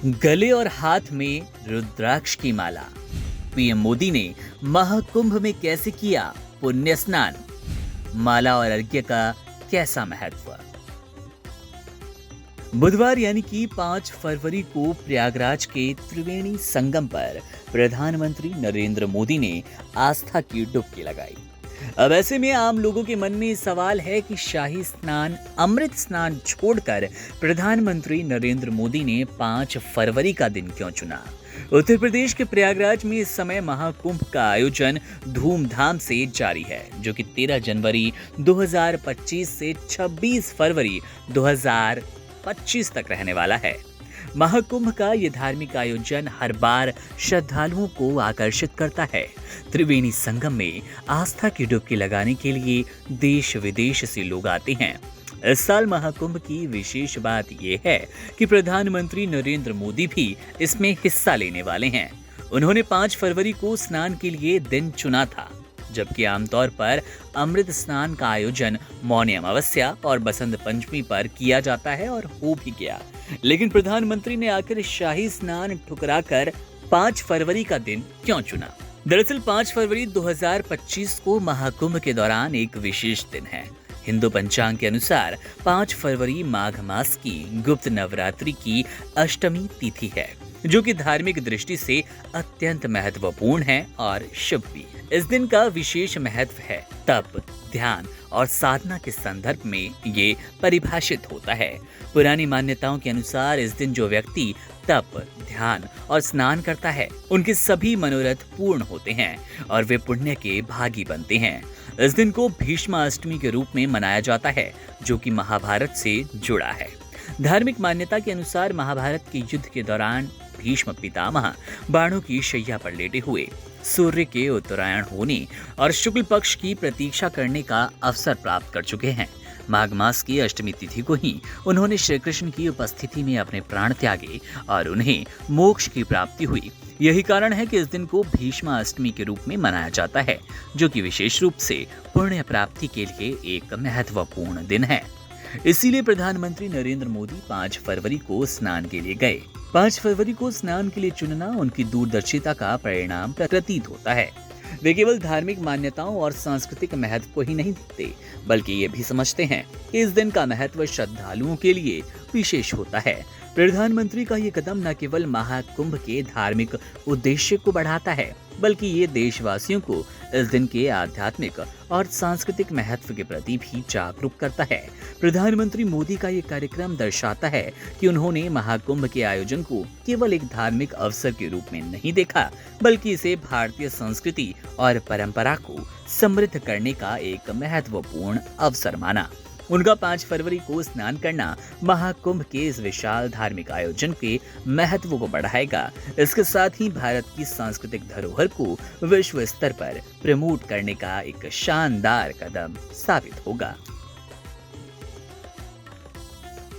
गले और हाथ में रुद्राक्ष की माला। पीएम मोदी ने महाकुंभ में कैसे किया पुण्य स्नान। माला और अर्घ्य का कैसा महत्व। बुधवार यानी कि 5 फरवरी को प्रयागराज के त्रिवेणी संगम पर प्रधानमंत्री नरेंद्र मोदी ने आस्था की डुबकी लगाई। अब ऐसे में आम लोगों के मन में सवाल है कि शाही स्नान, अमृत स्नान छोड़कर प्रधानमंत्री नरेंद्र मोदी ने 5 फरवरी का दिन क्यों चुना। उत्तर प्रदेश के प्रयागराज में इस समय महाकुंभ का आयोजन धूमधाम से जारी है, जो कि 13 जनवरी 2025 से 26 फरवरी 2025 तक रहने वाला है। महाकुंभ का ये धार्मिक आयोजन हर बार श्रद्धालुओं को आकर्षित करता है। त्रिवेणी संगम में आस्था की डुबकी लगाने के लिए देश विदेश से लोग आते हैं। इस साल महाकुंभ की विशेष बात यह है कि प्रधानमंत्री नरेंद्र मोदी भी इसमें हिस्सा लेने वाले हैं। उन्होंने 5 फरवरी को स्नान के लिए दिन चुना था, जबकि आमतौर पर अमृत स्नान का आयोजन मौनी अमावस्या और बसंत पंचमी पर किया जाता है और हो भी गया। लेकिन प्रधानमंत्री ने आखिर शाही स्नान ठुकराकर 5 फरवरी का दिन क्यों चुना। दरअसल 5 फरवरी 2025 को महाकुंभ के दौरान एक विशेष दिन है। हिंदू पंचांग के अनुसार 5 फरवरी माघ मास की गुप्त नवरात्रि की अष्टमी तिथि है, जो कि धार्मिक दृष्टि से अत्यंत महत्वपूर्ण है और शुभ भी। इस दिन का विशेष महत्व है तप, ध्यान और साधना के संदर्भ में ये परिभाषित होता है। पुरानी मान्यताओं के अनुसार इस दिन जो व्यक्ति तप, ध्यान और स्नान करता है, उनके सभी मनोरथ पूर्ण होते हैं और वे पुण्य के भागी बनते हैं। इस दिन को भीष्माष्टमी के रूप में मनाया जाता है, जो कि महाभारत से जुड़ा है। धार्मिक मान्यता के अनुसार महाभारत के युद्ध के दौरान भीष्म पितामह बाणों की शैया पर लेटे हुए सूर्य के उत्तरायण होने और शुक्ल पक्ष की प्रतीक्षा करने का अवसर प्राप्त कर चुके हैं। माघ मास की अष्टमी तिथि को ही उन्होंने श्री कृष्ण की उपस्थिति में अपने प्राण त्यागे और उन्हें मोक्ष की प्राप्ति हुई। यही कारण है कि इस दिन को भीष्मा अष्टमी के रूप में मनाया जाता है, जो कि विशेष रूप से पुण्य प्राप्ति के लिए एक महत्वपूर्ण दिन है। इसीलिए प्रधानमंत्री नरेंद्र मोदी 5 फरवरी को स्नान के लिए गए। 5 फरवरी को स्नान के लिए चुनना उनकी दूरदर्शिता का परिणाम प्रतीत होता है। वे केवल धार्मिक मान्यताओं और सांस्कृतिक महत्व को ही नहीं देखते, बल्कि ये भी समझते हैं कि इस दिन का महत्व श्रद्धालुओं के लिए विशेष होता है। प्रधानमंत्री का ये कदम न केवल महाकुंभ के धार्मिक उद्देश्य को बढ़ाता है, बल्कि ये देशवासियों को इस दिन के आध्यात्मिक और सांस्कृतिक महत्व के प्रति भी जागरूक करता है। प्रधानमंत्री मोदी का ये कार्यक्रम दर्शाता है कि उन्होंने महाकुंभ के आयोजन को केवल एक धार्मिक अवसर के रूप में नहीं देखा, बल्कि इसे भारतीय संस्कृति और परंपरा को समृद्ध करने का एक महत्वपूर्ण अवसर माना। उनका 5 फरवरी को स्नान करना महाकुंभ के इस विशाल धार्मिक आयोजन के महत्व को बढ़ाएगा। इसके साथ ही भारत की सांस्कृतिक धरोहर को विश्व स्तर पर प्रमोट करने का एक शानदार कदम साबित होगा।